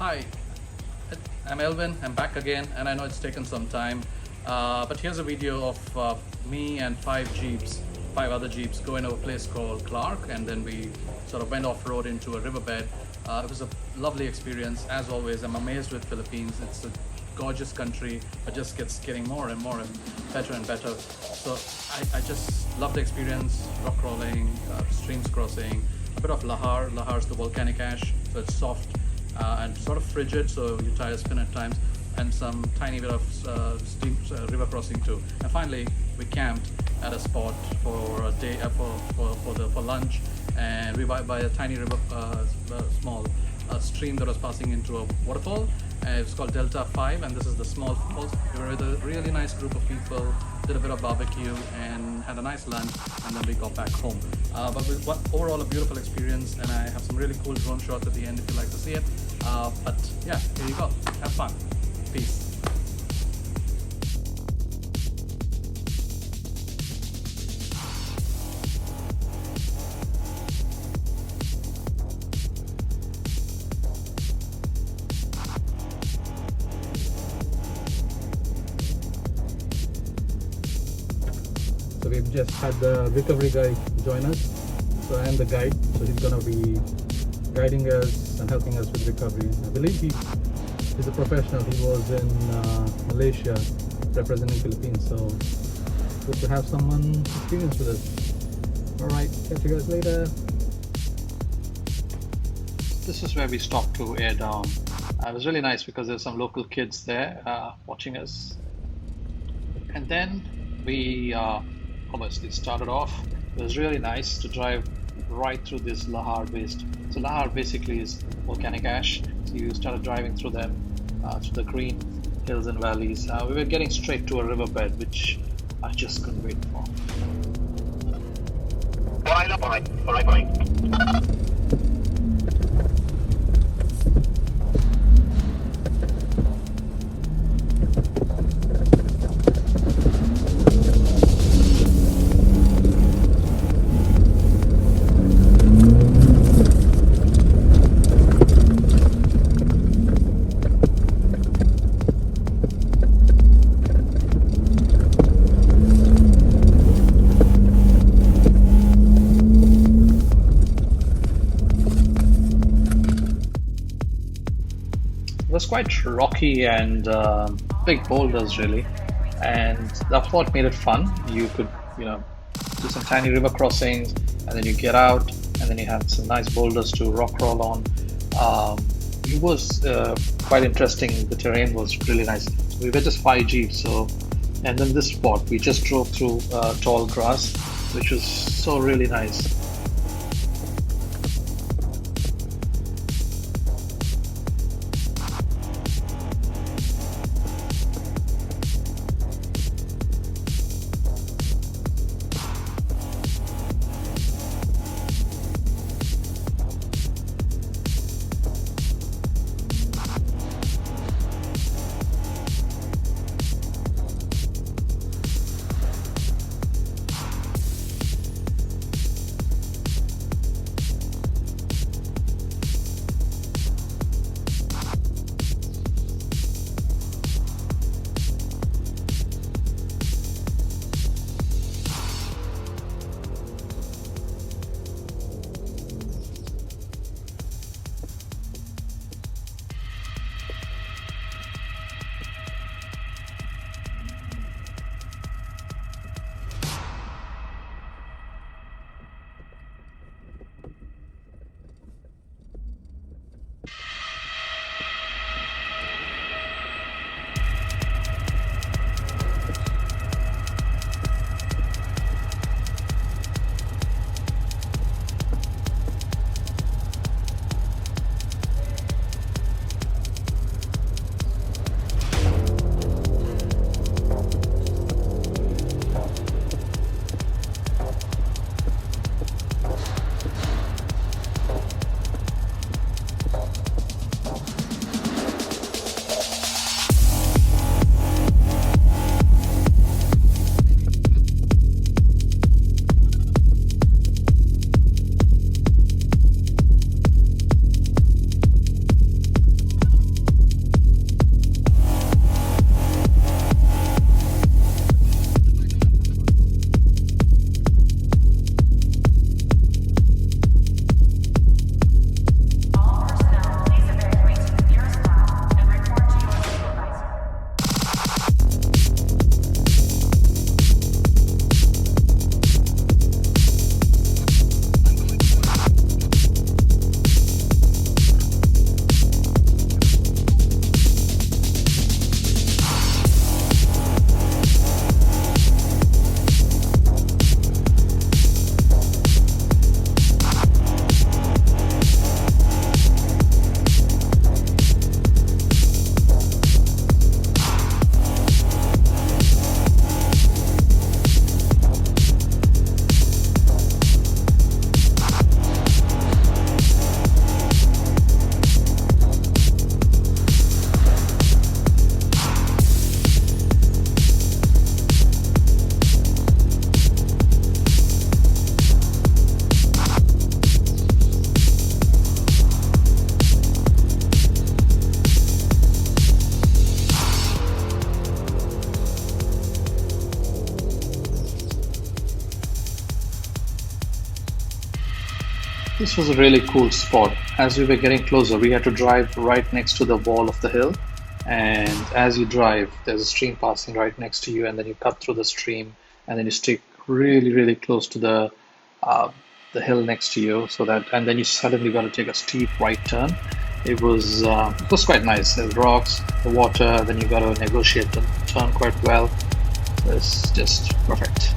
Hi, I'm Elvin. I'm back again, and I know it's taken some time, but here's a video of me and five other jeeps going to a place called Clark, and then we sort of went off-road into a riverbed. It was a lovely experience. As always, I'm amazed with Philippines. It's a gorgeous country, but just gets getting more and more and better and better. So I just love the experience. Rock crawling, streams crossing, a bit of Lahar. Lahar is the volcanic ash, so it's soft and sort of frigid, so your tires spin at times, and some tiny bit of river crossing too. And finally, we camped at a spot for a day for lunch, and we by a tiny river, small stream that was passing into a waterfall. It's called Delta 5, and this is the small falls. We were with a really nice group of people, did a bit of barbecue and had a nice lunch, and then we got back home. But with overall a beautiful experience, and I have some really cool drone shots at the end if you'd like to see it. But yeah, here you go. Have fun. Peace. So we've just had the recovery guy join us. So I am the guide, so he's gonna be guiding us and helping us with recovery. I believe he's a professional. He was in Malaysia representing Philippines, so good to have someone experienced with us. Alright, catch you guys later. This is where we stopped to air down. It was really nice because there's some local kids there watching us. And then we obviously started off. It was really nice to drive right through this Lahar Waste. So Lahar basically is volcanic ash. So you started driving through them, through the green hills and valleys. We were getting straight to a riverbed, which I just couldn't wait for. Bye. It was quite rocky and big boulders really, and that's what made it fun. You could, do some tiny river crossings, and then you get out, and then you have some nice boulders to rock crawl on. It was quite interesting. The terrain was really nice. We were just 5 jeeps, and then this spot we just drove through tall grass, which was so really nice. This was a really cool spot. As we were getting closer, we had to drive right next to the wall of the hill. And as you drive, there's a stream passing right next to you, and then you cut through the stream, and then you stick really, really close to the hill next to you, so that, and then you suddenly got to take a steep right turn. It was quite nice. There's rocks, the water, then you got to negotiate the turn quite well. So it's just perfect.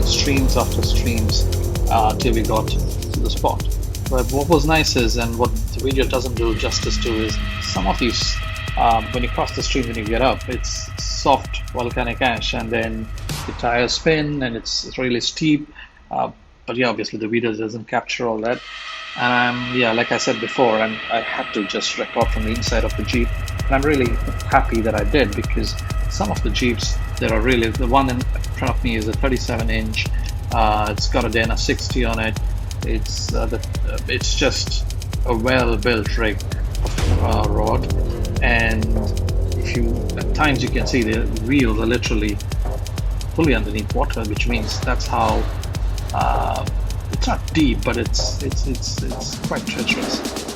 Streams after streams till we got to the spot. But what was nice is, and what the video doesn't do justice to, is some of these, when you cross the stream, when you get up, it's soft volcanic ash, and then the tires spin, and it's really steep. But yeah, obviously the video doesn't capture all that. Yeah, like I said before, and I had to just record from the inside of the Jeep, and I'm really happy that I did, because some of the Jeeps that are really, the one in front of me is a 37-inch. It's got a Dana 60 on it. It's just a well-built rig of rod, and if you, at times you can see the wheels are literally fully underneath water, which means that's how it's not deep, but it's quite treacherous.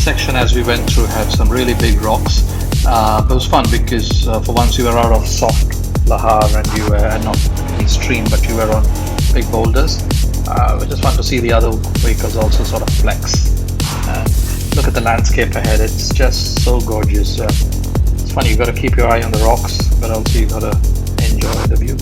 Section as we went through had some really big rocks. It was fun because for once you were out of soft Lahar and you were not any stream, but you were on big boulders. Which is fun to see the other vehicles also sort of flex and look at the landscape ahead. It's just so gorgeous. It's funny, you got to keep your eye on the rocks, but also you got to enjoy the view.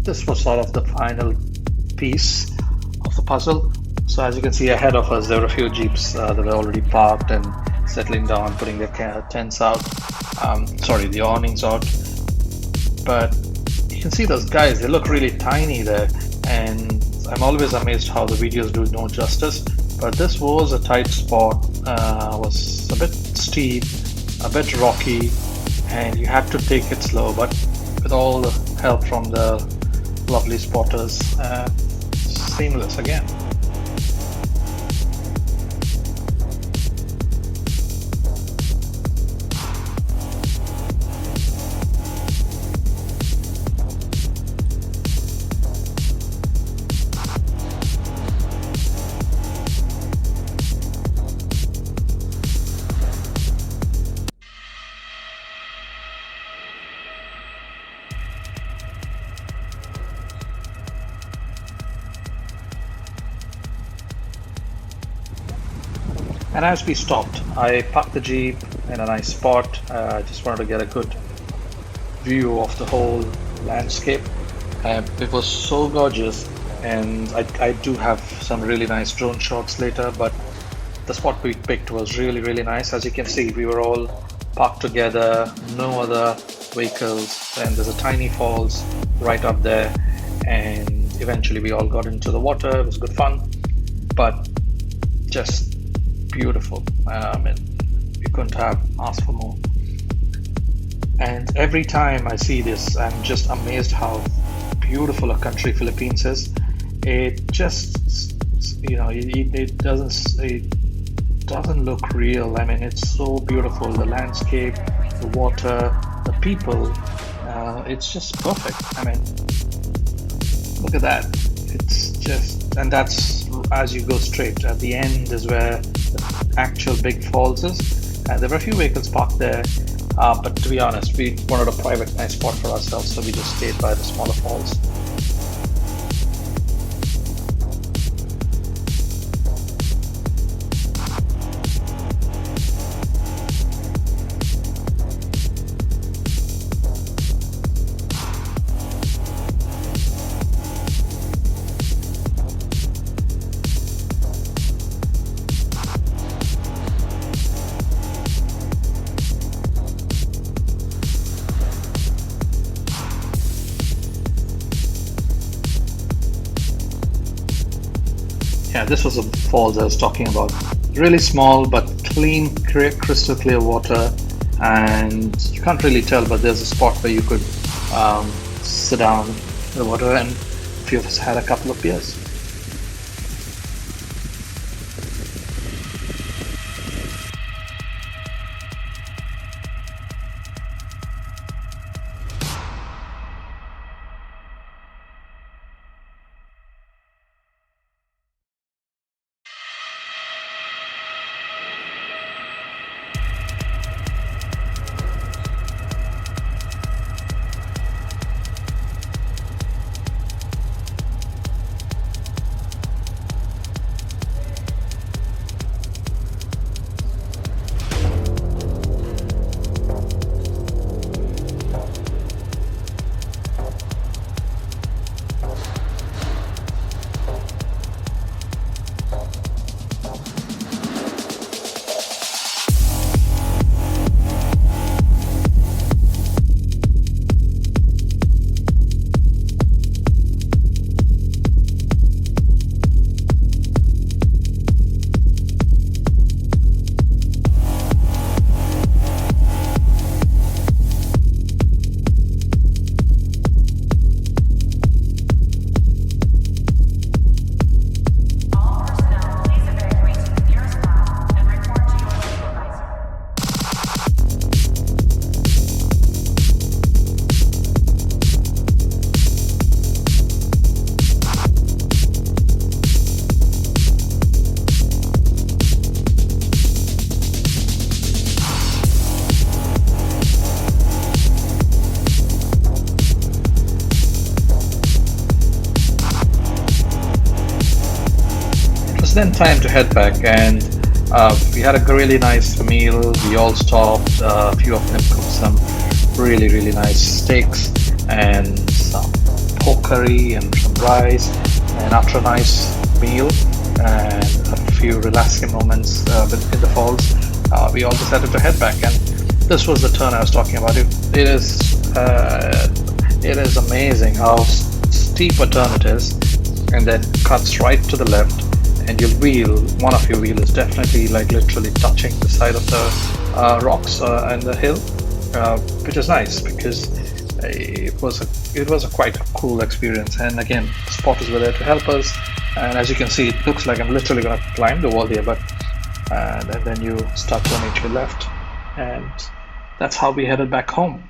this was sort of the final piece of the puzzle. So as you can see ahead of us, there were a few jeeps that were already parked and settling down, putting their tents out. Sorry, the awnings out. But you can see those guys, they look really tiny there. And I'm always amazed how the videos do no justice. But this was a tight spot, was a bit steep, a bit rocky, and you had to take it slow. But with all the help from the lovely spotters, seamless again. And as we stopped, I parked the Jeep in a nice spot. I just wanted to get a good view of the whole landscape. It was so gorgeous, and I do have some really nice drone shots later, but the spot we picked was really, really nice. As you can see, we were all parked together, no other vehicles, and there's a tiny falls right up there, and eventually we all got into the water. It was good fun, but just beautiful. We couldn't have asked for more. And every time I see this, I'm just amazed how beautiful a country Philippines is. It just, it doesn't look real. I mean, it's so beautiful. The landscape, the water, the people, it's just perfect. I mean, look at that. It's just, and that's as you go straight. At the end is where the actual big falls is. And there were a few vehicles parked there, but to be honest, we wanted a private nice spot for ourselves, so we just stayed by the smaller falls. Yeah, this was the falls I was talking about. Really small but clean, crystal clear water, and you can't really tell, but there's a spot where you could sit down in the water, and a few of us had a couple of beers. Then time to head back, and we had a really nice meal. We all stopped. A few of them cooked some really nice steaks and some pork curry and some rice, and after a nice meal and a few relaxing moments in the falls, we all decided to head back. And this was the turn I was talking about. It is amazing how steep a turn it is, and then cuts right to the left, and your wheel, one of your wheel, is definitely like literally touching the side of the rocks and the hill, which is nice because it was a quite cool experience. And again, spotters were there to help us, and as you can see, it looks like I'm literally going to climb the wall here, but and then you start turning to your left, and that's how we headed back home.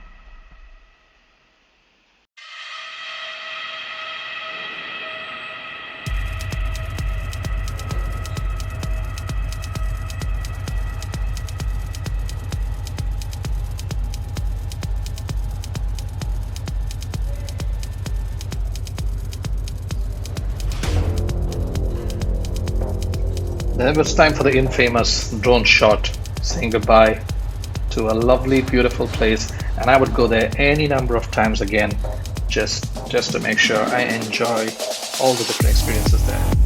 Then it was time for the infamous drone shot, saying goodbye to a lovely, beautiful place. And I would go there any number of times again, just to make sure I enjoy all the different experiences there.